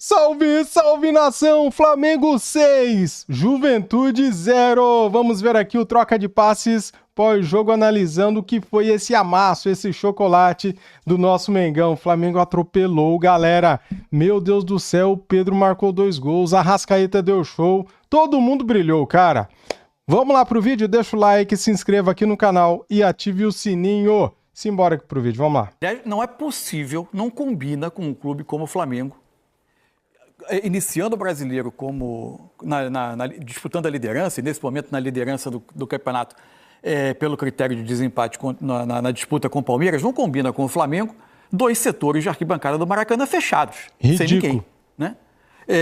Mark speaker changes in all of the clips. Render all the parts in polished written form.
Speaker 1: Salve, salve nação! Flamengo 6, Juventude 0. Vamos ver aqui o troca de passes pós-jogo analisando o que foi esse amasso, esse chocolate do nosso Mengão. O Flamengo atropelou, galera. Meu Deus do céu, o Pedro marcou 2 gols, a Arrascaeta deu show, todo mundo brilhou, cara. Vamos lá pro vídeo, deixa o like, se inscreva aqui no canal e ative o sininho. Simbora aqui pro vídeo, vamos lá.
Speaker 2: Não é possível, não combina com um clube como o Flamengo, iniciando o brasileiro como disputando a liderança, e nesse momento na liderança do campeonato, pelo critério de desempate na disputa com o Palmeiras, não combina com o Flamengo, 2 setores de arquibancada do Maracanã fechados, sem ninguém. Né?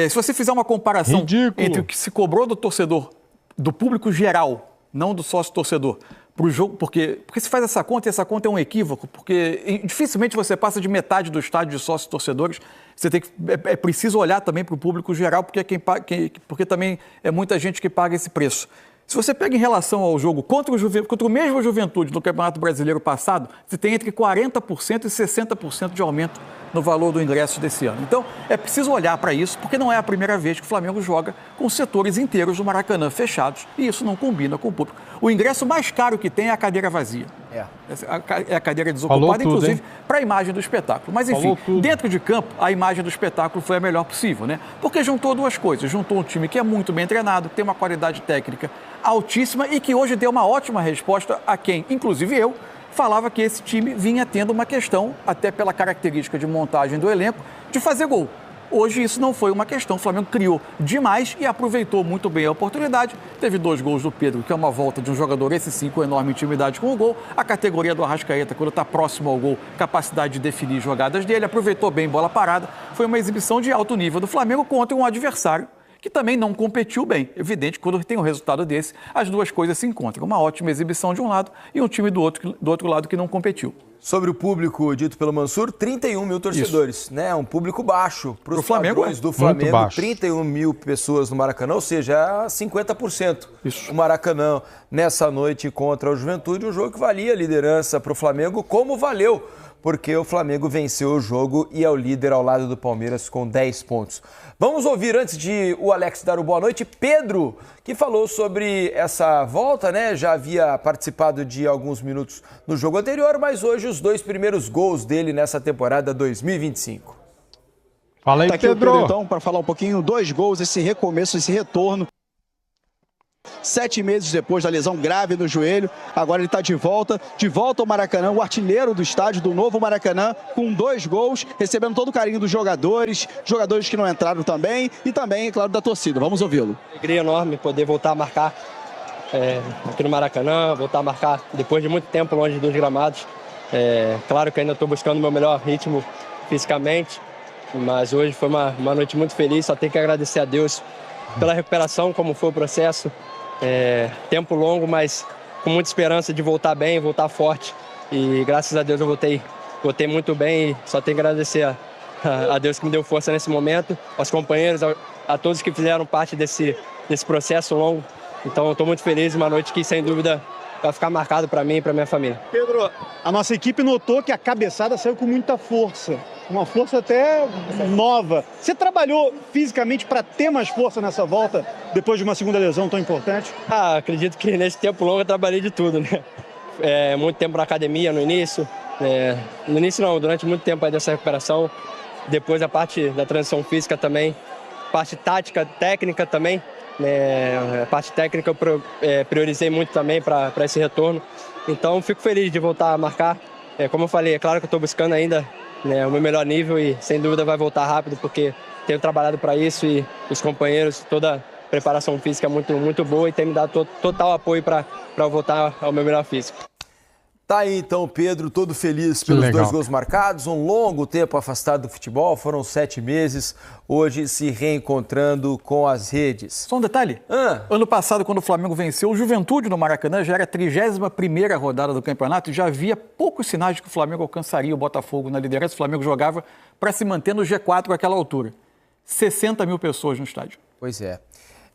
Speaker 2: Se você fizer uma comparação entre o que se cobrou do torcedor, do público geral, não do sócio-torcedor, para o jogo, porque se faz essa conta, e essa conta é um equívoco, porque dificilmente você passa de metade do estádio de sócios-torcedores. Você tem que, é preciso olhar também para o público geral, porque também é muita gente que paga esse preço. Se você pega em relação ao jogo contra o mesmo Juventude no Campeonato Brasileiro passado, você tem entre 40% e 60% de aumento no valor do ingresso desse ano. Então, é preciso olhar para isso, porque não é a primeira vez que o Flamengo joga com setores inteiros do Maracanã fechados, e isso não combina com o público. O ingresso mais caro que tem é a cadeira vazia. É a cadeira desocupada, inclusive, para a imagem do espetáculo. Mas, enfim, dentro de campo, a imagem do espetáculo foi a melhor possível, né? Porque juntou 2 coisas. Juntou um time que é muito bem treinado, que tem uma qualidade técnica altíssima e que hoje deu uma ótima resposta a quem, inclusive eu, falava que esse time vinha tendo uma questão, até pela característica de montagem do elenco, de fazer gol. Hoje isso não foi uma questão, o Flamengo criou demais e aproveitou muito bem a oportunidade. Teve 2 gols do Pedro, que é uma volta de um jogador, esse sim, com enorme intimidade com o gol. A categoria do Arrascaeta, quando está próximo ao gol, capacidade de definir jogadas dele, aproveitou bem bola parada. Foi uma exibição de alto nível do Flamengo contra um adversário que também não competiu bem. Evidente, quando tem um resultado desse, as 2 coisas se encontram. Uma ótima exibição de um lado e um time do outro lado que não competiu.
Speaker 3: Sobre o público dito pelo Mansur, 31 mil torcedores, né? Um público baixo para os padrões do Flamengo. 31 mil pessoas no Maracanã, ou seja, 50%. O Maracanã nessa noite contra o Juventude, um jogo que valia a liderança para o Flamengo, como valeu, porque o Flamengo venceu o jogo e é o líder ao lado do Palmeiras com 10 pontos. Vamos ouvir, antes de o Alex dar o boa noite, Pedro, que falou sobre essa volta, né? Já havia participado de alguns minutos no jogo anterior, mas hoje os 2 primeiros gols dele nessa temporada 2025.
Speaker 1: Fala aí, Pedro.
Speaker 4: Então, para falar um pouquinho, 2 gols, esse recomeço, esse retorno. 7 meses depois da lesão grave no joelho, agora ele está de volta ao Maracanã, o artilheiro do estádio do novo Maracanã, com 2 gols, recebendo todo o carinho dos jogadores que não entraram também, e também, é claro, da torcida. Vamos ouvi-lo.
Speaker 5: Alegria enorme poder voltar a marcar aqui no Maracanã, voltar a marcar depois de muito tempo longe dos gramados. Claro que ainda estou buscando o meu melhor ritmo fisicamente, mas hoje foi uma noite muito feliz, só tenho que agradecer a Deus pela recuperação, como foi o processo. Tempo longo, mas com muita esperança de voltar bem, voltar forte. E graças a Deus eu voltei muito bem e só tenho que agradecer a Deus que me deu força nesse momento, aos companheiros, a todos que fizeram parte desse processo longo. Então eu estou muito feliz, uma noite que sem dúvida vai ficar marcado para mim e para minha família.
Speaker 6: Pedro, a nossa equipe notou que a cabeçada saiu com muita força. Uma força até nova. Você trabalhou fisicamente para ter mais força nessa volta, depois de uma segunda lesão tão importante?
Speaker 5: Acredito que nesse tempo longo eu trabalhei de tudo, né? Muito tempo na academia no início. No início não, durante muito tempo aí dessa recuperação. Depois a parte da transição física também. Parte tática, técnica também. A parte técnica eu priorizei muito também para esse retorno. Então fico feliz de voltar a marcar. Como eu falei, é claro que eu estou buscando ainda o meu melhor nível e sem dúvida vai voltar rápido porque tenho trabalhado para isso e os companheiros, toda a preparação física é muito boa e tem me dado total apoio para voltar ao meu melhor físico.
Speaker 3: Tá aí então o Pedro, todo feliz pelos 2 gols marcados, um longo tempo afastado do futebol, foram 7 meses, hoje se reencontrando com as redes.
Speaker 2: Só um detalhe, ano passado quando o Flamengo venceu o Juventude no Maracanã, já era a 31ª rodada do campeonato e já havia poucos sinais de que o Flamengo alcançaria o Botafogo na liderança. O Flamengo jogava para se manter no G4 àquela altura. 60 mil pessoas no estádio.
Speaker 3: Pois é.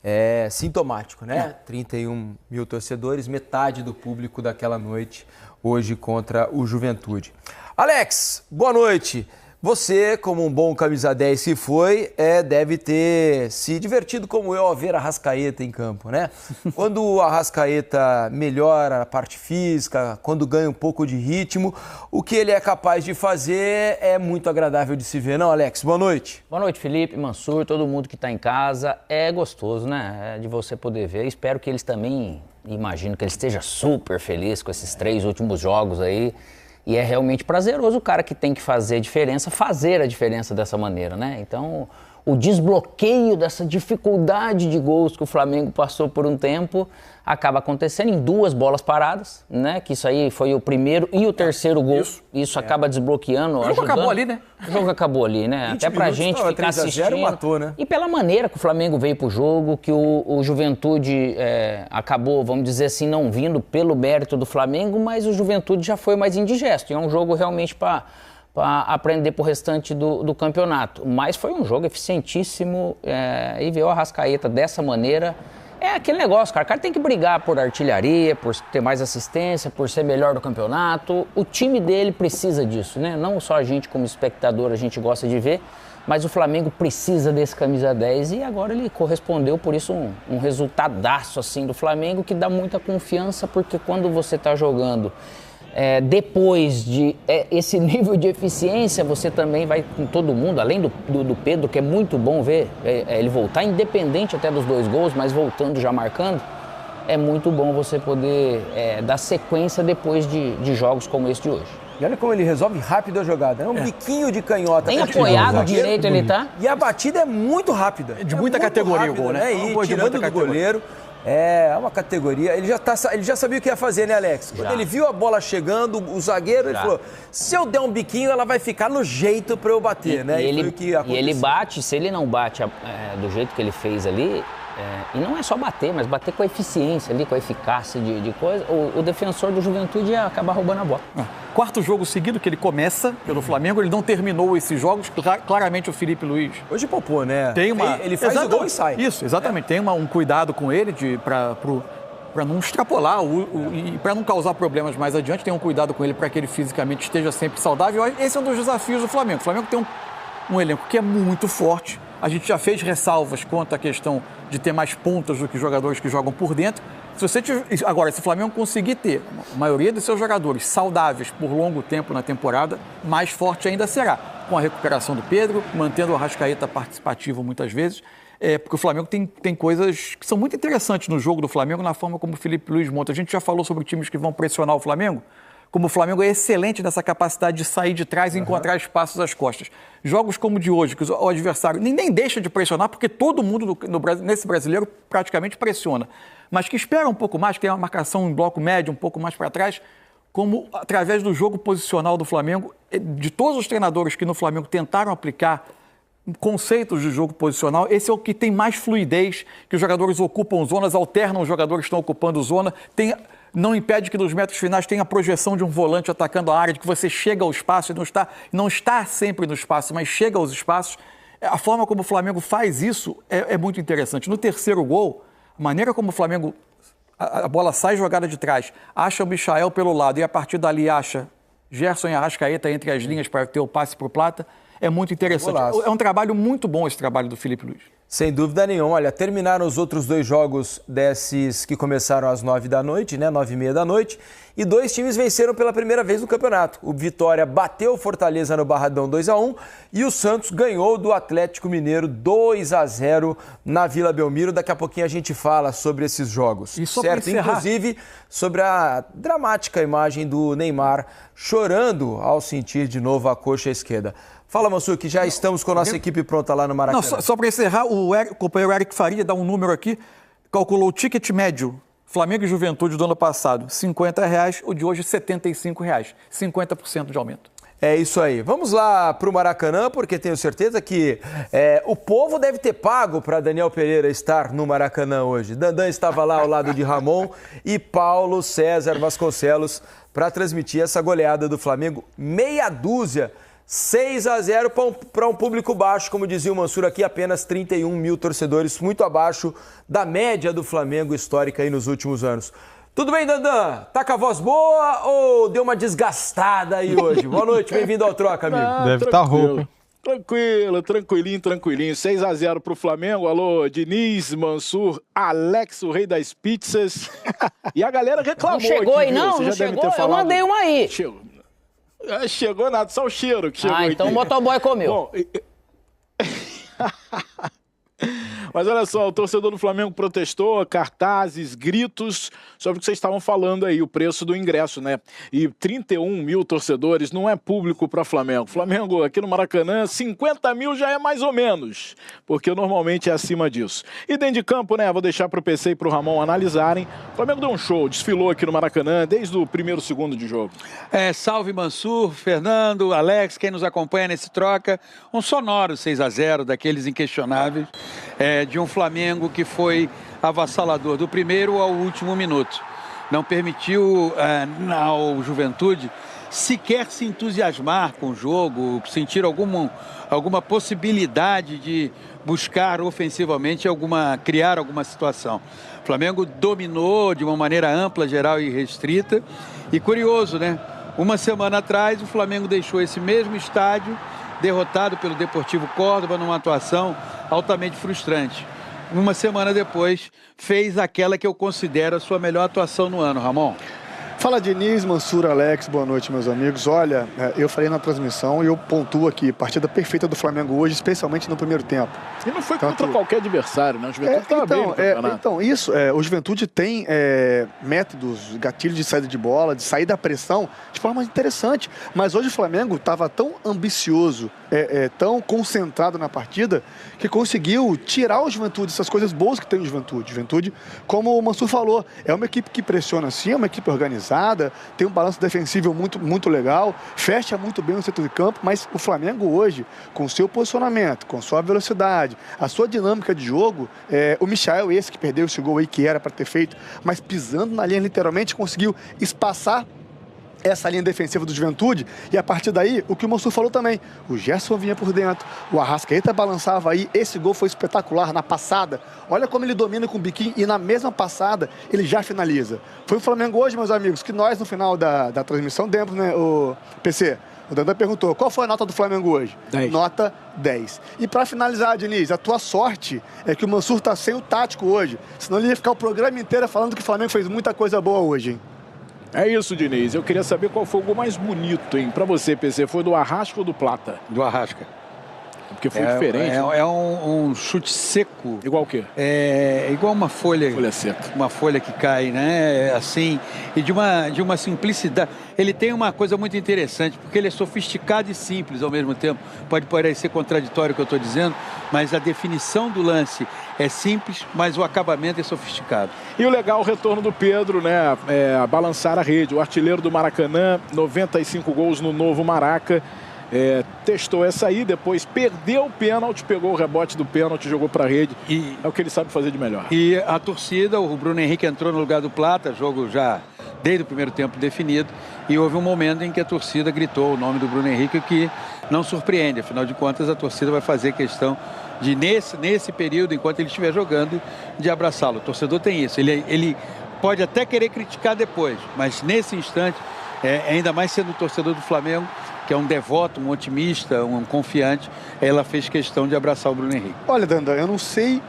Speaker 3: É sintomático, né? 31 mil torcedores, metade do público daquela noite, hoje contra o Juventude. Alex, boa noite. Você, como um bom camisa 10 que foi, deve ter se divertido como eu ao ver a Arrascaeta em campo, né? Quando o Arrascaeta melhora a parte física, quando ganha um pouco de ritmo, o que ele é capaz de fazer é muito agradável de se ver, não, Alex? Boa noite.
Speaker 7: Boa noite, Felipe, Mansur, todo mundo que está em casa. É gostoso, né? É de você poder ver. Espero que eles também, imagino que ele esteja super feliz com esses 3 últimos jogos aí. E é realmente prazeroso o cara que tem que fazer a diferença dessa maneira, né? Então, o desbloqueio dessa dificuldade de gols que o Flamengo passou por um tempo acaba acontecendo em 2 bolas paradas, né? Que isso aí foi o primeiro e o terceiro gol. Isso acaba desbloqueando,
Speaker 2: O jogo acabou ali, né?
Speaker 7: O jogo acabou ali, né? Até pra gente ficar assistindo.
Speaker 3: Matou, né?
Speaker 7: E pela maneira que o Flamengo veio pro jogo, que o Juventude acabou, vamos dizer assim, não vindo pelo mérito do Flamengo, mas o Juventude já foi mais indigesto. E é um jogo realmente para aprender pro restante do campeonato. Mas foi um jogo eficientíssimo e ver o Arrascaeta dessa maneira. É aquele negócio, cara. O cara tem que brigar por artilharia, por ter mais assistência, por ser melhor do campeonato. O time dele precisa disso, né? Não só a gente como espectador, a gente gosta de ver, mas o Flamengo precisa desse camisa 10 e agora ele correspondeu, por isso um resultadaço assim do Flamengo que dá muita confiança, porque quando você tá jogando depois de esse nível de eficiência, você também vai com todo mundo, além do Pedro, que é muito bom ver ele voltar, independente até dos 2 gols, mas voltando, já marcando, é muito bom você poder dar sequência depois de jogos como esse de hoje.
Speaker 3: E olha como ele resolve rápido a jogada, é um biquinho de canhota.
Speaker 7: Tem apoiado direito ele tá?
Speaker 3: E a batida é muito rápida.
Speaker 2: De muita categoria
Speaker 3: rápido,
Speaker 2: o gol, né?
Speaker 3: E tirando do goleiro. É uma categoria. Ele já sabia o que ia fazer, né, Alex? Quando ele viu a bola chegando, o zagueiro, ele falou: se eu der um biquinho, ela vai ficar no jeito pra eu bater, né?
Speaker 7: E ele bate, se ele não bate do jeito que ele fez ali, e não é só bater, mas bater com a eficiência ali, com a eficácia de coisa, o defensor do Juventude ia acabar roubando a bola.
Speaker 2: 4º jogo seguido que ele começa pelo Flamengo, ele não terminou esses jogos, claramente o Felipe Luiz.
Speaker 3: Hoje poupou, né?
Speaker 2: Ele
Speaker 3: faz o gol e sai.
Speaker 2: Isso, exatamente. Tem um cuidado com ele para não extrapolar e para não causar problemas mais adiante, tem um cuidado com ele para que ele fisicamente esteja sempre saudável. Esse é um dos desafios do Flamengo. O Flamengo tem um elenco que é muito forte. A gente já fez ressalvas quanto à questão de ter mais pontas do que jogadores que jogam por dentro. Agora, se o Flamengo conseguir ter a maioria dos seus jogadores saudáveis por longo tempo na temporada, mais forte ainda será. Com a recuperação do Pedro, mantendo o Arrascaeta participativo muitas vezes, porque o Flamengo tem coisas que são muito interessantes no jogo do Flamengo, na forma como o Felipe Luiz monta. A gente já falou sobre times que vão pressionar o Flamengo, como o Flamengo é excelente nessa capacidade de sair de trás e encontrar espaços às costas. Jogos como o de hoje, que o adversário nem deixa de pressionar, porque todo mundo nesse brasileiro praticamente pressiona, mas que espera um pouco mais, que tem uma marcação em bloco médio, um pouco mais para trás, como através do jogo posicional do Flamengo, de todos os treinadores que no Flamengo tentaram aplicar conceitos de jogo posicional, esse é o que tem mais fluidez, que os jogadores ocupam zonas, alternam os jogadores que estão ocupando zona, não impede que nos metros finais tenha a projeção de um volante atacando a área, de que você chega ao espaço e não está sempre no espaço, mas chega aos espaços. A forma como o Flamengo faz isso é muito interessante. No 3º gol, a maneira como o Flamengo, a bola sai jogada de trás, acha o Michael pelo lado e a partir dali acha Gerson e Arrascaeta entre as linhas para ter o passe para o Plata, é muito interessante. É um trabalho muito bom esse trabalho do Felipe Luiz.
Speaker 3: Sem dúvida nenhuma. Olha, terminaram os outros 2 jogos desses que começaram às 9 da noite, né? 9h30 da noite. E 2 times venceram pela primeira vez no campeonato. O Vitória bateu o Fortaleza no Barradão 2-1 e o Santos ganhou do Atlético Mineiro 2-0 na Vila Belmiro. Daqui a pouquinho a gente fala sobre esses jogos.
Speaker 2: E só
Speaker 3: certo? Inclusive sobre a dramática imagem do Neymar chorando ao sentir de novo a coxa esquerda. Fala, Mansur, que já estamos com a nossa equipe pronta lá no Maracanã.
Speaker 2: Não, só para encerrar, o companheiro Eric Faria dá um número aqui, calculou o ticket médio Flamengo e Juventude do ano passado, R$50, o de hoje R$75, 50% de aumento.
Speaker 3: É isso aí. Vamos lá para o Maracanã, porque tenho certeza que o povo deve ter pago para Daniel Pereira estar no Maracanã hoje. Dandan estava lá ao lado de Ramon e Paulo César Vasconcelos para transmitir essa goleada do Flamengo, meia dúzia. 6-0 para um público baixo, como dizia o Mansur aqui, apenas 31 mil torcedores, muito abaixo da média do Flamengo histórica aí nos últimos anos. Tudo bem, Dandan? Tá com a voz boa ou deu uma desgastada aí hoje? Boa noite, bem-vindo ao Troca, amigo.
Speaker 1: Deve estar rouco.
Speaker 8: Tranquilinho. 6-0 pro Flamengo. Alô, Diniz, Mansur, Alex, o rei das pizzas. E a galera reclamou.
Speaker 7: Não chegou
Speaker 8: aqui,
Speaker 7: aí, não?
Speaker 8: Você
Speaker 7: Não
Speaker 8: já deve
Speaker 7: chegou?
Speaker 8: ter falado.
Speaker 7: Eu mandei uma aí.
Speaker 8: Chegou nada, só o cheiro que chegou
Speaker 7: então
Speaker 8: aqui.
Speaker 7: o motoboy comeu.
Speaker 8: Bom, mas olha só, o torcedor do Flamengo protestou, cartazes, gritos sobre o que vocês estavam falando aí, o preço do ingresso, né? E 31 mil torcedores não é público para Flamengo. Flamengo aqui no Maracanã, 50 mil já é mais ou menos, porque normalmente é acima disso. E dentro de campo, né? Vou deixar para o PC e para o Ramon analisarem. O Flamengo deu um show, desfilou aqui no Maracanã desde o primeiro segundo de jogo.
Speaker 9: Salve Mansur, Fernando, Alex, quem nos acompanha nesse troca. Um sonoro 6-0 daqueles inquestionáveis. De um Flamengo que foi avassalador do primeiro ao último minuto. Não permitiu ao Juventude sequer se entusiasmar com o jogo, sentir alguma possibilidade de buscar ofensivamente criar alguma situação. O Flamengo dominou de uma maneira ampla, geral e restrita. E curioso, né? Uma semana atrás o Flamengo deixou esse mesmo estádio derrotado pelo Deportivo Córdoba numa atuação altamente frustrante. Uma semana depois, fez aquela que eu considero a sua melhor atuação no ano, Ramon.
Speaker 10: Fala Diniz, Mansur, Alex, boa noite meus amigos. Olha, eu falei na transmissão e eu pontuo aqui, partida perfeita do Flamengo hoje, especialmente no primeiro tempo.
Speaker 8: E não foi contra qualquer adversário, né? O Juventude estava bem no campeonato.
Speaker 10: Então, o Juventude tem métodos, gatilhos de saída de bola, de sair da pressão, de forma interessante. Mas hoje o Flamengo estava tão ambicioso, tão concentrado na partida, que conseguiu tirar o Juventude, essas coisas boas que tem o Juventude. Juventude, como o Mansur falou, é uma equipe que pressiona sim, é uma equipe organizada, tem um balanço defensivo muito, muito legal, fecha muito bem o setor de campo, mas o Flamengo hoje, com o seu posicionamento, com sua velocidade, a sua dinâmica de jogo, o Michael, esse que perdeu esse gol aí, que era para ter feito, mas pisando na linha literalmente, conseguiu espaçar essa linha defensiva do Juventude, e a partir daí, o que o Mansur falou também, o Gerson vinha por dentro, o Arrascaeta balançava aí, esse gol foi espetacular na passada, olha como ele domina com o biquinho, e na mesma passada, ele já finaliza. Foi o Flamengo hoje, meus amigos, que nós no final da transmissão demos, né, o PC, o Dandan perguntou, qual foi a nota do Flamengo hoje?
Speaker 8: 10.
Speaker 10: Nota 10. E para finalizar, Diniz, a tua sorte é que o Mansur tá sem o tático hoje, senão ele ia ficar o programa inteiro falando que o Flamengo fez muita coisa boa hoje, hein?
Speaker 8: É isso, Diniz. Eu queria saber qual foi o gol mais bonito, hein? Pra você, PC, foi do Arrasca ou do Plata?
Speaker 9: Do Arrasca.
Speaker 8: Porque foi diferente.
Speaker 9: É um chute seco.
Speaker 8: Igual o quê?
Speaker 9: É igual uma folha.
Speaker 8: Folha seca.
Speaker 9: Uma folha que cai, né? Assim, e de uma simplicidade. Ele tem uma coisa muito interessante, porque ele é sofisticado e simples ao mesmo tempo. Pode parecer contraditório o que eu estou dizendo, mas a definição do lance é simples, mas o acabamento é sofisticado.
Speaker 8: E o legal, o retorno do Pedro, né? Balançar a rede. O artilheiro do Maracanã, 95 gols no novo Maraca. Testou essa aí, depois perdeu o pênalti, pegou o rebote do pênalti, jogou para a rede. E é o que ele sabe fazer de melhor.
Speaker 9: E a torcida, o Bruno Henrique entrou no lugar do Plata, jogo já desde o primeiro tempo definido, e houve um momento em que a torcida gritou o nome do Bruno Henrique, o que não surpreende, afinal de contas a torcida vai fazer questão de, nesse período, enquanto ele estiver jogando, de abraçá-lo. O torcedor tem isso, ele pode até querer criticar depois, mas nesse instante, ainda mais sendo o torcedor do Flamengo, que é um devoto, um otimista, um confiante, ela fez questão de abraçar o Bruno Henrique.
Speaker 10: Olha, Dandan, eu não sei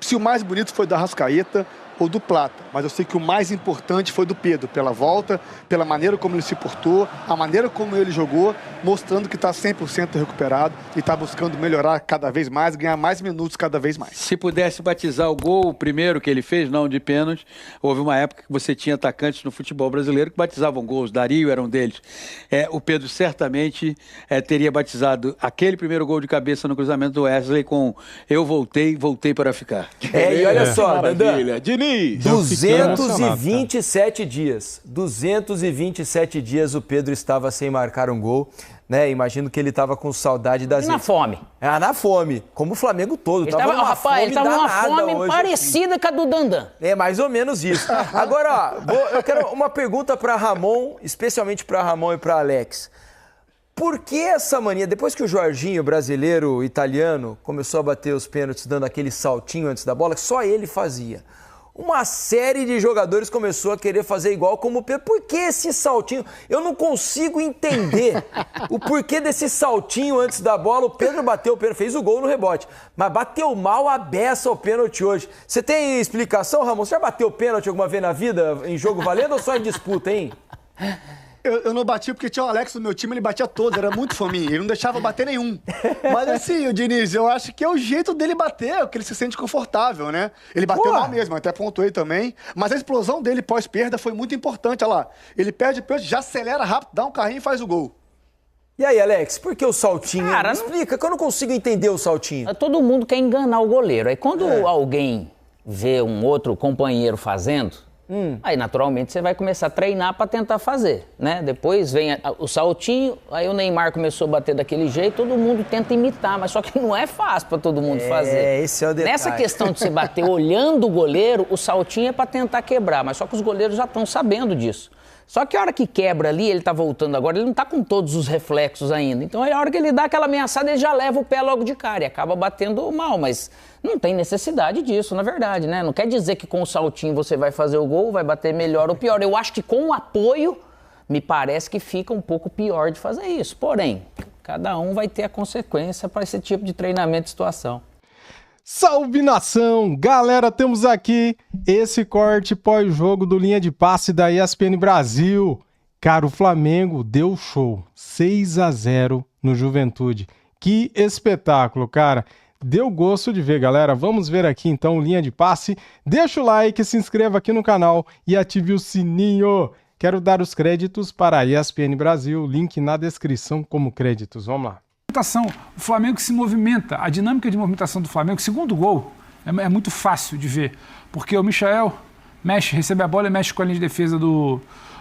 Speaker 10: se o mais bonito foi da Arrascaeta ou do Plata, mas eu sei que o mais importante foi do Pedro, pela volta, pela maneira como ele se portou, a maneira como ele jogou, mostrando que está 100% recuperado e está buscando melhorar cada vez mais, ganhar mais minutos cada vez mais.
Speaker 9: Se pudesse batizar o gol, o primeiro que ele fez, não de pênalti, houve uma época que você tinha atacantes no futebol brasileiro que batizavam gols, Dario era um deles. O Pedro certamente teria batizado aquele primeiro gol de cabeça no cruzamento do Wesley com eu voltei para ficar.
Speaker 3: E olha só, Dandan,
Speaker 8: Diniz,
Speaker 3: 227 dias. 227 dias o Pedro estava sem marcar um gol, né? Imagino que ele estava com saudade das...
Speaker 7: E na fome.
Speaker 3: Na fome. Como o Flamengo todo.
Speaker 7: Ele estava numa fome parecida com a do Dandan.
Speaker 3: É mais ou menos isso. Agora, ó, eu quero uma pergunta para Ramon, especialmente para Ramon e para Alex. Por que essa mania, depois que o Jorginho, brasileiro, italiano, começou a bater os pênaltis dando aquele saltinho antes da bola, que só ele fazia? uma série de jogadores começou a querer fazer igual como o Pedro. Por que esse saltinho? Eu não consigo entender o porquê desse saltinho antes da bola. O Pedro bateu o pênalti, fez o gol no rebote, mas bateu mal a beça o pênalti hoje. Você tem explicação, Ramon? Você já bateu pênalti alguma vez na vida em jogo valendo ou só em disputa, hein?
Speaker 10: Eu não bati porque tinha o Alex no meu time, ele batia todos, era muito fominha, ele não deixava bater nenhum. Mas assim, o Diniz, eu acho que é o jeito dele bater, que ele se sente confortável, né? Ele bateu mal mesmo, até pontuei também, mas a explosão dele pós-perda foi muito importante, olha lá. Ele perde o pênalti, já acelera rápido, dá um carrinho e faz o gol.
Speaker 3: E aí, Alex, por que o saltinho? Cara, explica, que eu não consigo entender o saltinho.
Speaker 7: Todo mundo quer enganar o goleiro, aí quando alguém vê um outro companheiro fazendo... Aí, naturalmente, você vai começar a treinar para tentar fazer, né? Depois vem o saltinho, aí o Neymar começou a bater daquele jeito, todo mundo tenta imitar, mas só que não é fácil para todo mundo fazer.
Speaker 3: Esse é o detalhe.
Speaker 7: Nessa questão de você bater olhando o goleiro, o saltinho é para tentar quebrar, mas só que os goleiros já estão sabendo disso. Só que a hora que quebra ali, ele tá voltando agora, ele não tá com todos os reflexos ainda. Então, a hora que ele dá aquela ameaçada, ele já leva o pé logo de cara e acaba batendo mal, mas não tem necessidade disso, na verdade, né? Não quer dizer que com o saltinho você vai fazer o gol, vai bater melhor ou pior. Eu acho que com o apoio, me parece que fica um pouco pior de fazer isso. Porém, cada um vai ter a consequência para esse tipo de treinamento de situação.
Speaker 1: Salve, nação! Galera, temos aqui esse corte pós-jogo do Linha de Passe da ESPN Brasil. Cara, o Flamengo deu show, 6-0 no Juventude. Que espetáculo, cara! Deu gosto de ver, galera. Vamos ver aqui, então, o Linha de Passe. Deixa o like, se inscreva aqui no canal e ative o sininho. Quero dar os créditos para a ESPN Brasil, link na descrição como créditos. Vamos lá.
Speaker 11: O Flamengo se movimenta, a dinâmica de movimentação do Flamengo, segundo gol, é muito fácil de ver, porque o Michael recebe a bola e mexe com a linha de defesa do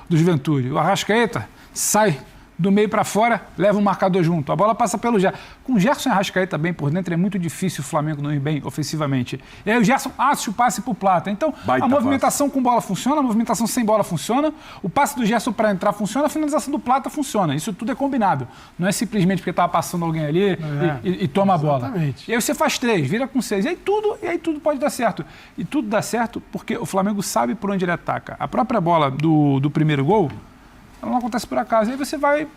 Speaker 11: Juventude. O Arrascaeta sai do meio para fora, leva o marcador junto. A bola passa pelo Gerson. Com o Gerson e Arrascaeta bem por dentro, é muito difícil o Flamengo não ir bem ofensivamente. E aí o Gerson acha o passe pro Plata. Então, a movimentação com bola funciona, a movimentação sem bola funciona, o passe do Gerson para entrar funciona, a finalização do Plata funciona. Isso tudo é combinado. Não é simplesmente porque estava passando alguém ali e toma a bola. Exatamente. E aí você faz 3, vira com 6. E aí tudo pode dar certo. E tudo dá certo porque o Flamengo sabe por onde ele ataca. A própria bola do primeiro gol, ela não acontece por acaso. Aí você vai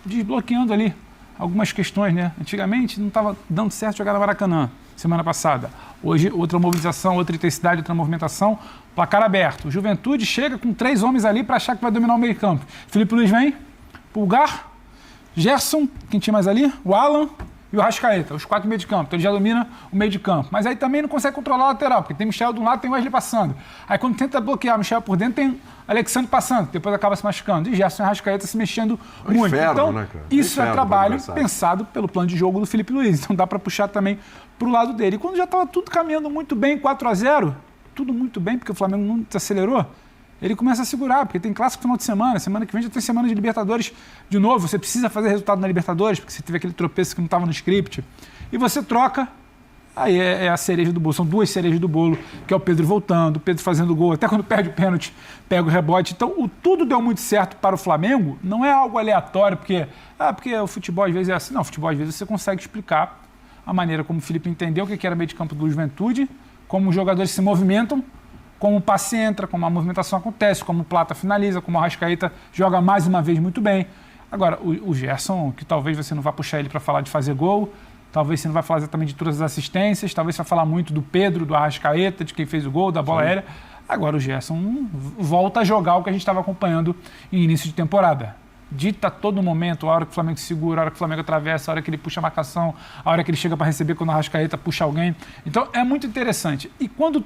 Speaker 11: desbloqueando ali algumas questões, né? Antigamente não estava dando certo jogar no Maracanã, semana passada. Hoje, outra mobilização, outra intensidade, outra movimentação, placar aberto. O Juventude chega com 3 homens ali para achar que vai dominar o meio campo. Felipe Luiz vem, Pulgar, Gerson, quem tinha mais ali? O Alan e o Arrascaeta, os 4 meio de campo. Então ele já domina o meio de campo. Mas aí também não consegue controlar a lateral, porque tem Michel de um lado, tem Wesley passando. Aí quando tenta bloquear o Michel por dentro, tem Alexandre passando, depois acaba se machucando. E Gerson e Arrascaeta se mexendo muito.
Speaker 12: Inferno,
Speaker 11: então,
Speaker 12: né, cara?
Speaker 11: Isso é trabalho pensado pelo plano de jogo do Felipe Luiz. Então dá para puxar também pro lado dele. E quando já estava tudo caminhando muito bem, 4-0, tudo muito bem, porque o Flamengo não desacelerou, ele começa a segurar, porque tem clássico final de semana que vem já tem semana de Libertadores de novo, você precisa fazer resultado na Libertadores, porque você teve aquele tropeço que não estava no script, e você troca, aí é a cereja do bolo, são 2 cerejas do bolo, que é o Pedro voltando, o Pedro fazendo gol, até quando perde o pênalti, pega o rebote, então tudo deu muito certo para o Flamengo, não é algo aleatório, porque o futebol às vezes é assim, não, o futebol às vezes você consegue explicar a maneira como o Felipe entendeu o que era meio de campo do Juventude, como os jogadores se movimentam, como o passe entra, como a movimentação acontece, como o Plata finaliza, como o Arrascaeta joga mais uma vez muito bem. Agora, o Gerson, que talvez você não vá puxar ele para falar de fazer gol, talvez você não vai falar exatamente de todas as assistências, talvez você vai falar muito do Pedro, do Arrascaeta, de quem fez o gol, da bola aérea. Agora o Gerson volta a jogar o que a gente estava acompanhando em início de temporada. Dita a todo momento, a hora que o Flamengo segura, a hora que o Flamengo atravessa, a hora que ele puxa a marcação, a hora que ele chega para receber quando o Arrascaeta puxa alguém. Então, é muito interessante. E quando...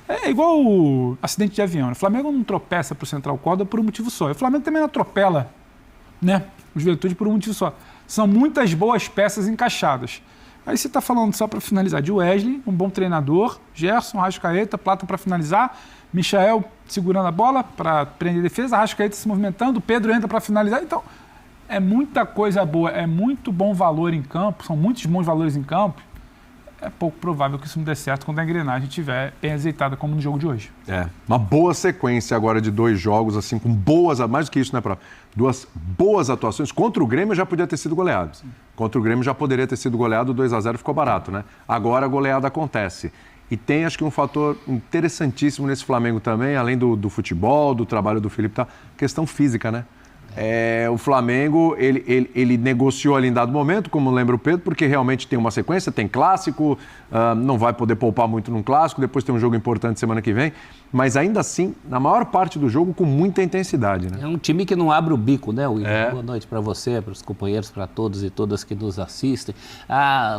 Speaker 11: É igual o acidente de avião. O Flamengo não tropeça para o Central Córdoba por um motivo só. O Flamengo também não atropela, né, o Juventude por um motivo só. São muitas boas peças encaixadas. Aí você está falando, só para finalizar, de Wesley, um bom treinador, Gerson, Arrascaeta, Plata para finalizar, Michael segurando a bola para prender a defesa, Arrascaeta se movimentando, Pedro entra para finalizar. Então, é muita coisa boa, é muito bom valor em campo, são muitos bons valores em campo. É pouco provável que isso não dê certo quando a engrenagem estiver bem azeitada, como no jogo de hoje.
Speaker 12: Uma boa sequência agora de 2 jogos, assim, com boas, mais do que isso, né, Pró? 2 boas atuações. Contra o Grêmio já podia ter sido goleado. Contra o Grêmio já poderia ter sido goleado, 2-0 ficou barato, né? Agora a goleada acontece. E tem, acho que, um fator interessantíssimo nesse Flamengo também, além do futebol, do trabalho do Felipe, tá? Questão física, né? O Flamengo, ele negociou ali em dado momento, como lembra o Pedro, porque realmente tem uma sequência, tem clássico, não vai poder poupar muito num clássico, depois tem um jogo importante semana que vem, mas ainda assim, na maior parte do jogo, com muita intensidade, né?
Speaker 13: É um time que não abre o bico, né, William? Boa noite para você, para os companheiros, para todos e todas que nos assistem.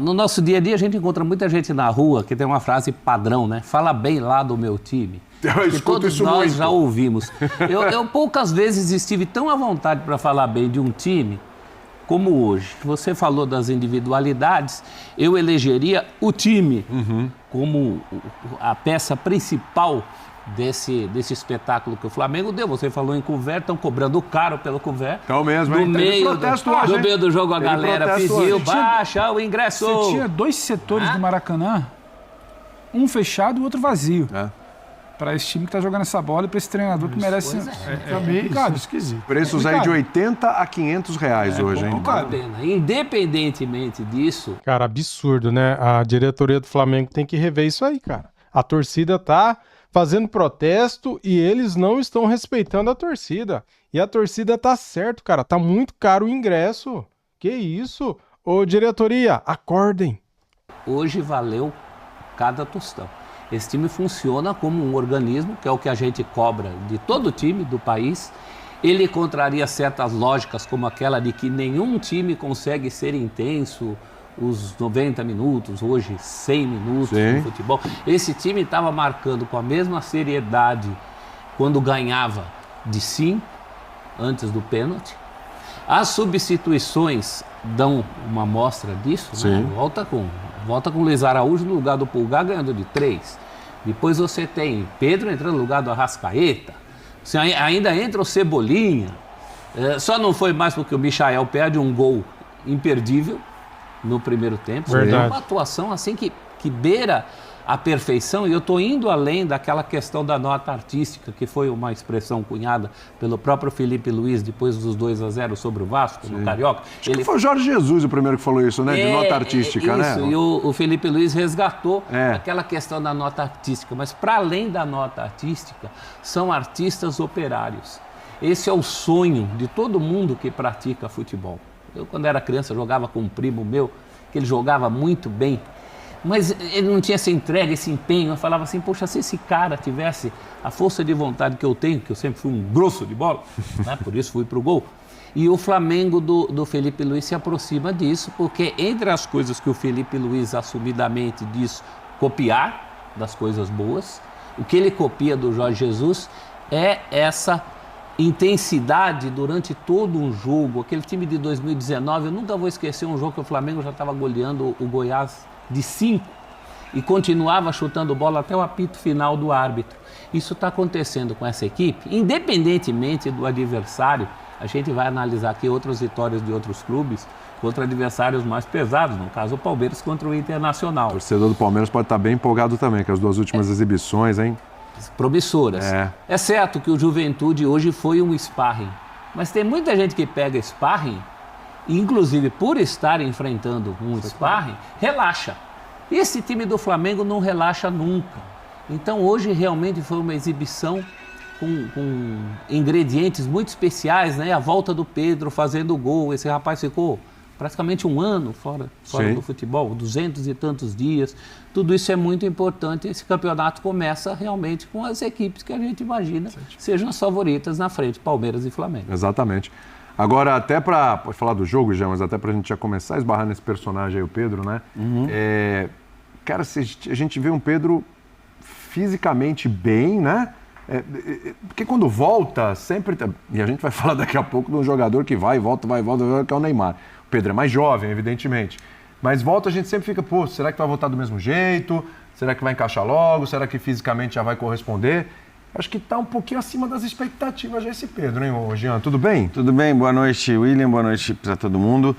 Speaker 13: No nosso dia a dia, a gente encontra muita gente na rua que tem uma frase padrão, né? Fala bem lá do meu time. Que todos nós já ouvimos. Eu poucas vezes estive tão à vontade para falar bem de um time como hoje. Você falou das individualidades, eu elegeria o time como a peça principal desse espetáculo que o Flamengo deu. Você falou em couvert, estão cobrando caro pelo couvert.
Speaker 12: Então mesmo,
Speaker 13: no meio do jogo a galera pediu, baixa o ingresso.
Speaker 11: Você tinha 2 setores do Maracanã, um fechado e o outro vazio. Para esse time que está jogando essa bola e para esse treinador que merece...
Speaker 12: complicado, esquisito. Preços aí de 80 a 500 reais hoje, hein?
Speaker 13: Independentemente disso...
Speaker 1: Cara, absurdo, né? A diretoria do Flamengo tem que rever isso aí, cara. A torcida tá fazendo protesto e eles não estão respeitando a torcida. E a torcida tá certo, cara. Tá muito caro o ingresso. Que isso? Ô, diretoria, acordem.
Speaker 13: Hoje valeu cada tostão. Esse time funciona como um organismo, que é o que a gente cobra de todo time do país. Ele contraria certas lógicas, como aquela de que nenhum time consegue ser intenso os 90 minutos, hoje 100 minutos no futebol. Esse time estava marcando com a mesma seriedade quando ganhava de 5, antes do pênalti. As substituições dão uma amostra disso, né? Volta com o Luiz Araújo no lugar do Pulgar, ganhando de 3. Depois você tem Pedro entrando no lugar do Arrascaeta. Você ainda entra o Cebolinha. Só não foi mais porque o Michael perde um gol imperdível no primeiro tempo.
Speaker 1: Verdade.
Speaker 13: É uma atuação assim que beira a perfeição, e eu estou indo além daquela questão da nota artística, que foi uma expressão cunhada pelo próprio Felipe Luiz depois dos 2-0 sobre o Vasco, no Carioca.
Speaker 12: Acho que foi o Jorge Jesus o primeiro que falou isso, né? De nota artística, né?
Speaker 13: E o Felipe Luiz resgatou aquela questão da nota artística, mas para além da nota artística, são artistas operários. Esse é o sonho de todo mundo que pratica futebol. Eu, quando era criança, jogava com um primo meu, que ele jogava muito bem, mas ele não tinha essa entrega, esse empenho. Eu falava assim, poxa, se esse cara tivesse a força de vontade que eu tenho, que eu sempre fui um grosso de bola, né? Por isso fui pro gol. E o Flamengo do Felipe Luiz se aproxima disso, porque entre as coisas que o Felipe Luiz assumidamente diz copiar das coisas boas, o que ele copia do Jorge Jesus é essa intensidade durante todo um jogo. Aquele time de 2019, eu nunca vou esquecer um jogo que o Flamengo já estava goleando o Goiás de 5 e continuava chutando bola até o apito final do árbitro. Isso está acontecendo com essa equipe, independentemente do adversário. A gente vai analisar aqui outras vitórias de outros clubes contra adversários mais pesados, no caso o Palmeiras contra o Internacional.
Speaker 12: O torcedor do Palmeiras pode estar bem empolgado também, com as 2 últimas exibições, hein?
Speaker 13: Promissoras. É certo que o Juventude hoje foi um sparring, mas tem muita gente que pega sparring, inclusive por estar enfrentando um sparring, relaxa. Esse time do Flamengo não relaxa nunca. Então hoje realmente foi uma exibição com ingredientes muito especiais, né? A volta do Pedro fazendo o gol, esse rapaz ficou praticamente um ano fora do futebol, 200 e tantos dias. Tudo isso é muito importante. Esse campeonato começa realmente com as equipes que a gente imagina sejam as favoritas na frente, Palmeiras e Flamengo.
Speaker 12: Exatamente. Agora, até para... Pode falar do jogo já, mas até para a gente já começar a esbarrar nesse personagem aí, o Pedro, né? Cara, a gente vê um Pedro fisicamente bem, né? Porque quando volta, sempre... E a gente vai falar daqui a pouco de um jogador que vai e volta, que é o Neymar. O Pedro é mais jovem, evidentemente. Mas volta, a gente sempre fica, pô, será que vai voltar do mesmo jeito? Será que vai encaixar logo? Será que fisicamente já vai corresponder? Acho que está um pouquinho acima das expectativas já esse Pedro, hein, Jean? Tudo bem?
Speaker 14: Tudo bem, boa noite, William, boa noite para todo mundo.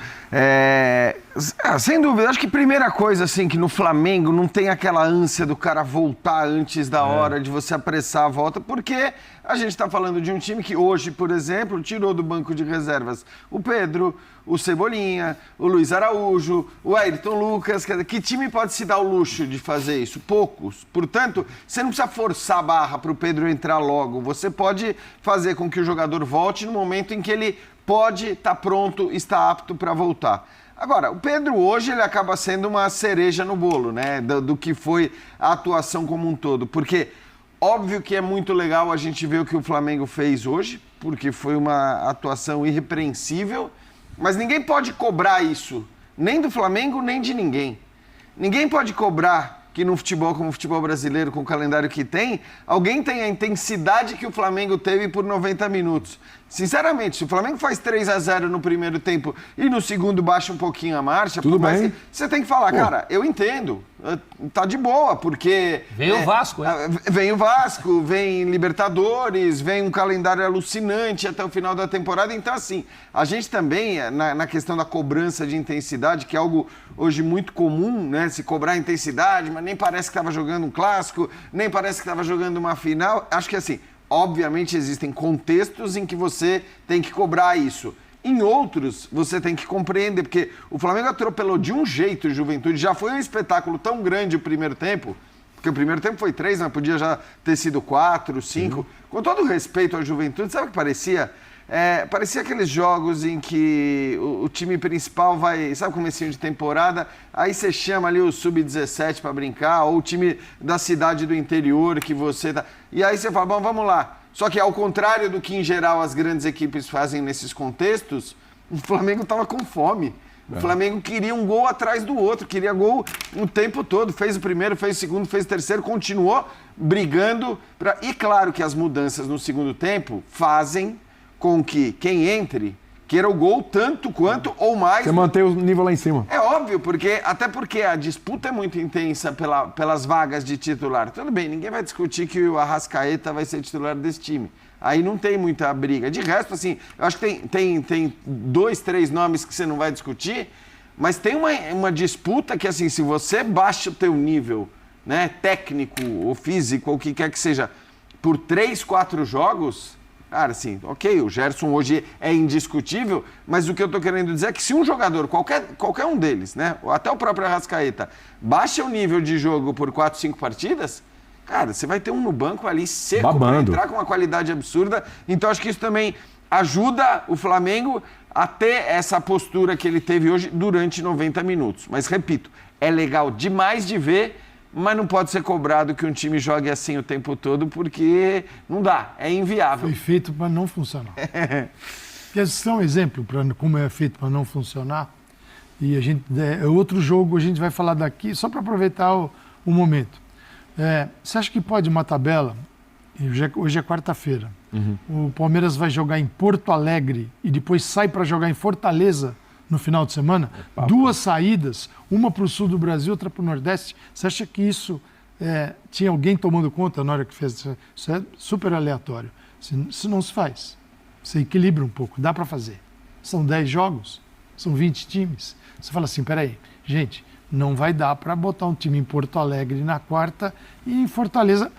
Speaker 14: Sem dúvida. Acho que primeira coisa, assim, que no Flamengo não tem aquela ânsia do cara voltar antes da hora, de você apressar a volta, porque a gente está falando de um time que hoje, por exemplo, tirou do banco de reservas o Pedro, o Cebolinha, o Luiz Araújo, o Ayrton Lucas. Que time pode se dar o luxo de fazer isso? Poucos. Portanto, você não precisa forçar a barra para o Pedro entrar logo. Você pode fazer com que o jogador volte no momento em que ele pode estar pronto, está apto para voltar. Agora, o Pedro hoje ele acaba sendo uma cereja no bolo, né? Do que foi a atuação como um todo. Porque óbvio que é muito legal a gente ver o que o Flamengo fez hoje, porque foi uma atuação irrepreensível, mas ninguém pode cobrar isso, nem do Flamengo, nem de ninguém. Ninguém pode cobrar que num futebol como o futebol brasileiro, com o calendário que tem, alguém tem a intensidade que o Flamengo teve por 90 minutos. Sinceramente, se o Flamengo faz 3-0 no primeiro tempo e no segundo baixa um pouquinho a marcha,
Speaker 12: tudo bem.
Speaker 14: Você tem que falar, cara, eu entendo, tá de boa, porque...
Speaker 13: Vem o Vasco,
Speaker 14: Vem o Vasco, vem Libertadores, vem um calendário alucinante até o final da temporada. Então, assim, a gente também, na questão da cobrança de intensidade, que é algo hoje muito comum, né? Se cobrar intensidade, mas nem parece que estava jogando um clássico, nem parece que estava jogando uma final. Acho que, assim, obviamente existem contextos em que você tem que cobrar isso. Em outros, você tem que compreender, porque o Flamengo atropelou de um jeito o Juventude. Já foi um espetáculo tão grande o primeiro tempo, porque o primeiro tempo foi 3, mas podia já ter sido 4, 5. Com todo o respeito à Juventude, sabe o que parecia? Parecia aqueles jogos em que o time principal vai, sabe, comecinho de temporada, aí você chama ali o Sub-17 para brincar, ou o time da cidade do interior que você tá... E aí você fala, bom, vamos lá. Só que ao contrário do que em geral as grandes equipes fazem nesses contextos, o Flamengo estava com fome. O Flamengo queria um gol atrás do outro, queria gol o tempo todo. Fez o primeiro, fez o segundo, fez o terceiro, continuou brigando. E claro que as mudanças no segundo tempo fazem com que quem entre queira o gol tanto quanto ou mais.
Speaker 12: Você mantém o nível lá em cima.
Speaker 14: É óbvio, até porque a disputa é muito intensa pelas vagas de titular. Tudo bem, ninguém vai discutir que o Arrascaeta vai ser titular desse time. Aí não tem muita briga. De resto, assim, eu acho que tem 2, 3 nomes que você não vai discutir, mas tem uma disputa que, assim, se você baixa o teu nível, né, técnico ou físico, ou o que quer que seja, por 3, 4 jogos... Cara, assim, ok, o Gerson hoje é indiscutível, mas o que eu tô querendo dizer é que se um jogador, qualquer um deles, né, até o próprio Arrascaeta, baixa o nível de jogo por 4, 5 partidas, cara, você vai ter um no banco ali seco para entrar com uma qualidade absurda. Então acho que isso também ajuda o Flamengo a ter essa postura que ele teve hoje durante 90 minutos. Mas, repito, é legal demais de ver, mas não pode ser cobrado que um time jogue assim o tempo todo, porque não dá, é inviável.
Speaker 15: Foi feito para não funcionar. Quer ser um exemplo para como é feito para não funcionar? E a gente, outro jogo a gente vai falar daqui, só para aproveitar o momento. Você acha que pode uma tabela? Hoje é quarta-feira. O Palmeiras vai jogar em Porto Alegre e depois sai para jogar em Fortaleza no final de semana, 2 saídas, uma para o sul do Brasil, outra para o Nordeste. Você acha que isso tinha alguém tomando conta na hora que fez isso? Isso é super aleatório. Isso não se faz. Você equilibra um pouco, dá para fazer. São 10 jogos, são 20 times. Você fala assim, peraí, gente, não vai dar para botar um time em Porto Alegre na quarta e em Fortaleza.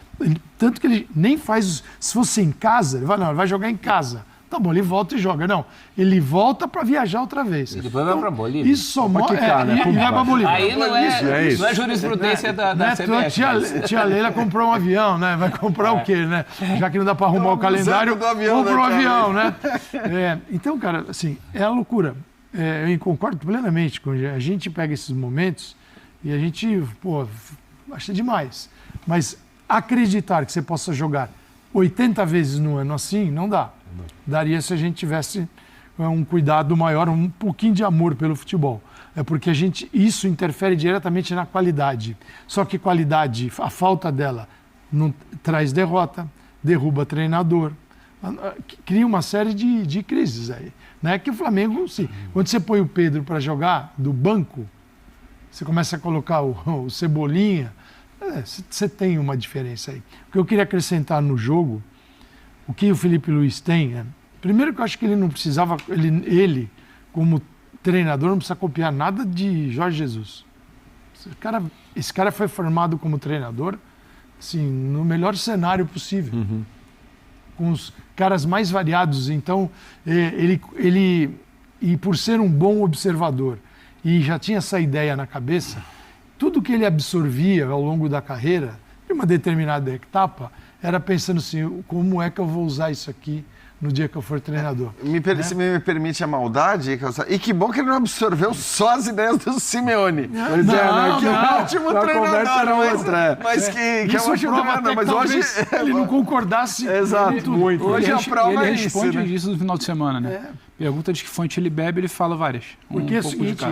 Speaker 15: Tanto que ele nem faz, se fosse em casa, ele vai jogar em casa. Tá bom, ele volta e joga. Não, ele volta para viajar outra vez.
Speaker 13: E depois vai para Bolívia.
Speaker 15: Isso só mostra. E vai para Bolívia.
Speaker 13: Aí não é jurisprudência da CBF.
Speaker 15: Tia Leila comprou um avião, né? Vai comprar o quê, né? Já que não dá para arrumar o calendário, compra um avião, né? Então, cara, assim, é a loucura. Eu concordo plenamente com a gente pega esses momentos e a gente, acha demais. Mas acreditar que você possa jogar 80 vezes no ano assim, não dá. Daria se a gente tivesse um cuidado maior, um pouquinho de amor pelo futebol. É porque isso interfere diretamente na qualidade. Só que qualidade, a falta dela, não traz derrota, derruba treinador, cria uma série de crises aí. Né? Que o Flamengo, sim, quando você põe o Pedro para jogar do banco, você começa a colocar o Cebolinha, você tem uma diferença aí. O que eu queria acrescentar no jogo, o que o Felipe Luiz tem, primeiro que eu acho que ele não precisava, ele como treinador não precisa copiar nada de Jorge Jesus. Esse cara foi formado como treinador, assim, no melhor cenário possível. Com os caras mais variados. Então, e por ser um bom observador e já tinha essa ideia na cabeça, tudo que ele absorvia ao longo da carreira, de uma determinada etapa, era pensando assim, como é que eu vou usar isso aqui no dia que eu for treinador.
Speaker 14: Se me permite a maldade, e que bom que ele não absorveu só as ideias do Simeone.
Speaker 15: Pois que é um
Speaker 14: ótimo treinador, mas que é um ótimo treinador, mas hoje
Speaker 15: ele não concordasse.
Speaker 14: Exato, muito. Hoje a prova
Speaker 11: ele
Speaker 14: é isso,
Speaker 11: responde
Speaker 14: né?
Speaker 11: isso no final de semana, né? Pergunta de que fonte ele bebe, ele fala várias.
Speaker 15: Porque é o seguinte,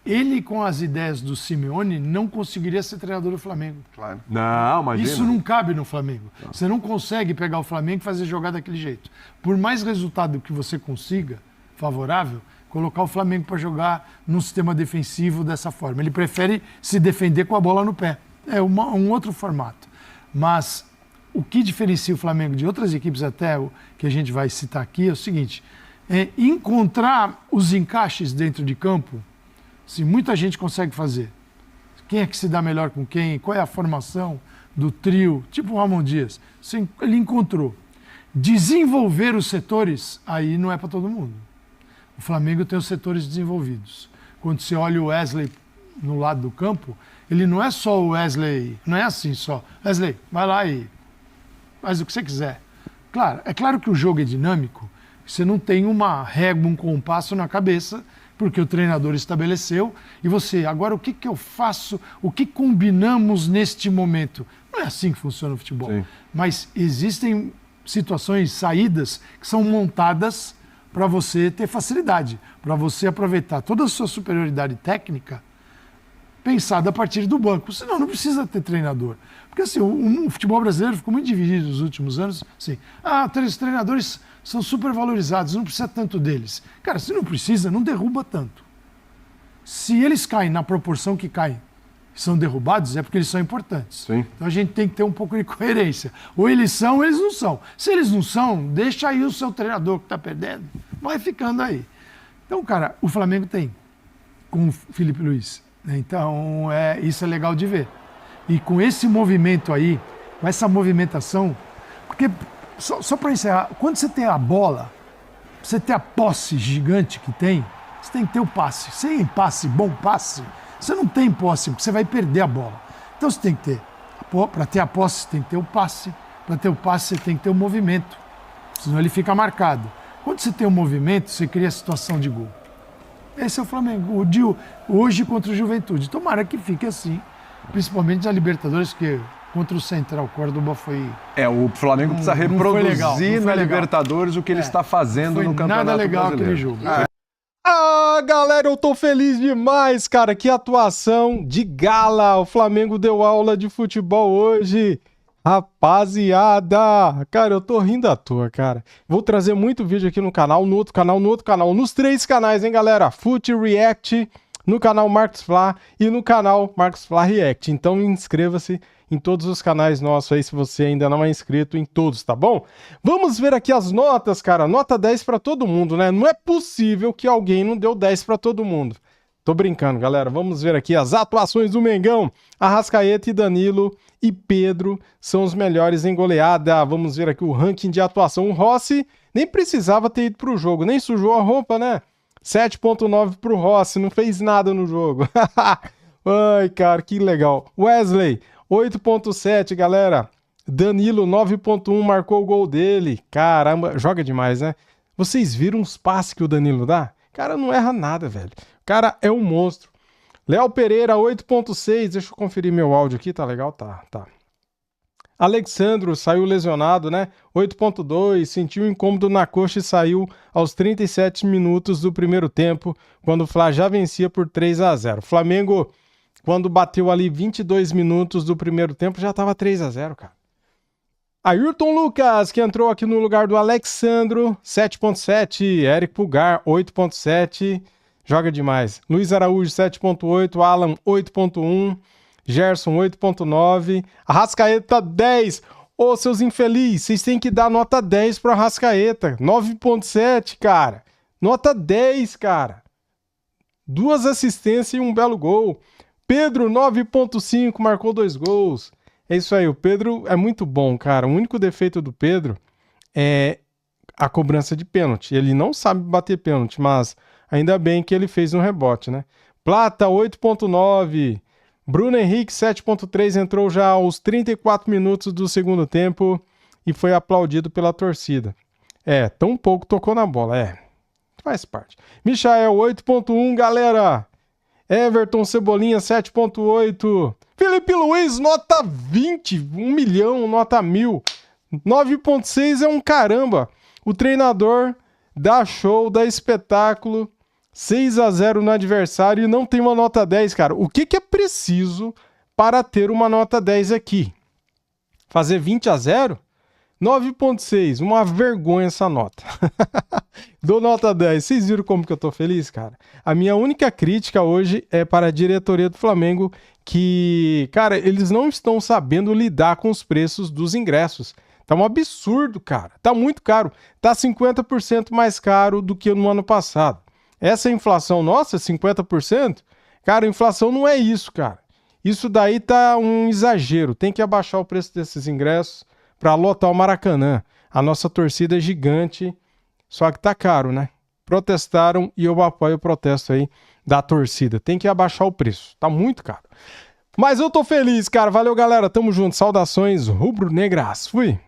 Speaker 15: ele com as ideias do Simeone não conseguiria ser treinador do Flamengo.
Speaker 14: Claro.
Speaker 12: Não, imagina.
Speaker 15: Isso não cabe no Flamengo. Não. Você não consegue pegar o Flamengo e fazer jogar daquele jeito. Por mais resultado que você consiga, favorável, colocar o Flamengo para jogar num sistema defensivo dessa forma. Ele prefere se defender com a bola no pé. É um outro formato. Mas o que diferencia o Flamengo de outras equipes, até o que a gente vai citar aqui, é o seguinte, é encontrar os encaixes dentro de campo. Se muita gente consegue fazer. Quem é que se dá melhor com quem? Qual é a formação do trio? Tipo o Ramon Dias. Ele encontrou. Desenvolver os setores, aí não é para todo mundo. O Flamengo tem os setores desenvolvidos. Quando você olha o Wesley no lado do campo, ele não é só o Wesley, não é assim só. Wesley, vai lá e faz o que você quiser. Claro, é claro que o jogo é dinâmico. Você não tem uma régua, um compasso na cabeça, porque o treinador estabeleceu, e você, agora o que eu faço, o que combinamos neste momento? Não é assim que funciona o futebol. Sim. Mas existem situações, saídas, que são montadas para você ter facilidade, para você aproveitar toda a sua superioridade técnica pensada a partir do banco. Senão não precisa ter treinador. Porque assim, o futebol brasileiro ficou muito dividido nos últimos anos. Assim, os treinadores são super valorizados, não precisa tanto deles. Cara, se não precisa, não derruba tanto. Se eles caem na proporção que caem, são derrubados, é porque eles são importantes.
Speaker 12: Sim.
Speaker 15: Então a gente tem que ter um pouco de coerência. Ou eles são, ou eles não são. Se eles não são, deixa aí o seu treinador que está perdendo, vai ficando aí. Então, cara, o Flamengo tem, com o Felipe Luiz. Então, isso é legal de ver. E com esse movimento aí, com essa movimentação, porque, só para encerrar, quando você tem a bola, você tem a posse gigante que tem, você tem que ter o passe. Sem passe, bom passe, você não tem posse, porque você vai perder a bola. Então você tem que ter, para ter a posse, você tem que ter o passe. Para ter o passe, você tem que ter o movimento. Senão ele fica marcado. Quando você tem o movimento, você cria a situação de gol. Esse é o Flamengo. Hoje contra o Juventude. Tomara que fique assim. Principalmente na Libertadores, que contra o Central Córdoba foi...
Speaker 12: o Flamengo precisa reproduzir na Libertadores o que ele está fazendo no Campeonato
Speaker 15: Nada legal
Speaker 12: Brasileiro.
Speaker 15: aquele jogo.
Speaker 1: Galera, eu tô feliz demais, cara. Que atuação de gala. O Flamengo deu aula de futebol hoje. Rapaziada, cara, eu tô rindo à toa, cara. Vou trazer muito vídeo aqui no canal, no outro canal, nos 3 canais, hein, galera? Fute React, no canal Marcos Flá e no canal Marcos Flá React. Então inscreva-se em todos os canais nossos aí, se você ainda não é inscrito em todos, tá bom? Vamos ver aqui as notas, cara. Nota 10 pra todo mundo, né? Não é possível que alguém não deu 10 pra todo mundo. Tô brincando, galera. Vamos ver aqui as atuações do Mengão. Arrascaeta e Danilo e Pedro são os melhores em goleada. Vamos ver aqui o ranking de atuação. O Rossi nem precisava ter ido pro jogo, nem sujou a roupa, né? 7.9 pro Rossi, não fez nada no jogo. Ai, cara, que legal. Wesley, 8.7, galera. Danilo, 9.1, marcou o gol dele. Caramba, joga demais, né? Vocês viram os passes que o Danilo dá? Cara, não erra nada, velho. O cara é um monstro. Léo Pereira, 8.6. Deixa eu conferir meu áudio aqui, tá legal? Tá. Alexandro saiu lesionado, né? 8.2. Sentiu incômodo na coxa e saiu aos 37 minutos do primeiro tempo, quando o Fla já vencia por 3-0. Flamengo, quando bateu ali 22 minutos do primeiro tempo, já tava 3-0, cara. Ayrton Lucas, que entrou aqui no lugar do Alexandro, 7.7. Eric Pulgar, 8.7. Joga demais. Luiz Araújo, 7.8. Alan, 8.1. Gerson, 8.9. Arrascaeta, 10. Ô, seus infelizes, vocês têm que dar nota 10 pro Arrascaeta. 9.7, cara. Nota 10, cara. 2 assistências e um belo gol. Pedro, 9.5, marcou 2 gols. É isso aí, o Pedro é muito bom, cara. O único defeito do Pedro é a cobrança de pênalti. Ele não sabe bater pênalti, mas ainda bem que ele fez um rebote, né? Plata, 8.9. Bruno Henrique, 7.3, entrou já aos 34 minutos do segundo tempo e foi aplaudido pela torcida. Tão pouco tocou na bola, faz parte. Michael, 8.1, galera. Everton Cebolinha, 7.8. Felipe Luiz, nota 20, 1 milhão, nota 1000. 9.6 é um caramba. O treinador dá show, dá espetáculo. 6-0 no adversário e não tem uma nota 10, cara. O que é preciso para ter uma nota 10 aqui? Fazer 20-0? 9.6, uma vergonha essa nota. Dou nota 10. Vocês viram como que eu tô feliz, cara? A minha única crítica hoje é para a diretoria do Flamengo que, cara, eles não estão sabendo lidar com os preços dos ingressos. Tá um absurdo, cara. Tá muito caro. Tá 50% mais caro do que no ano passado. Essa inflação nossa, 50%? Cara, a inflação não é isso, cara. Isso daí tá um exagero. Tem que abaixar o preço desses ingressos para lotar o Maracanã. A nossa torcida é gigante, só que tá caro, né? Protestaram e eu apoio o protesto aí da torcida. Tem que abaixar o preço. Tá muito caro. Mas eu tô feliz, cara. Valeu, galera. Tamo junto. Saudações rubro-negras. Fui.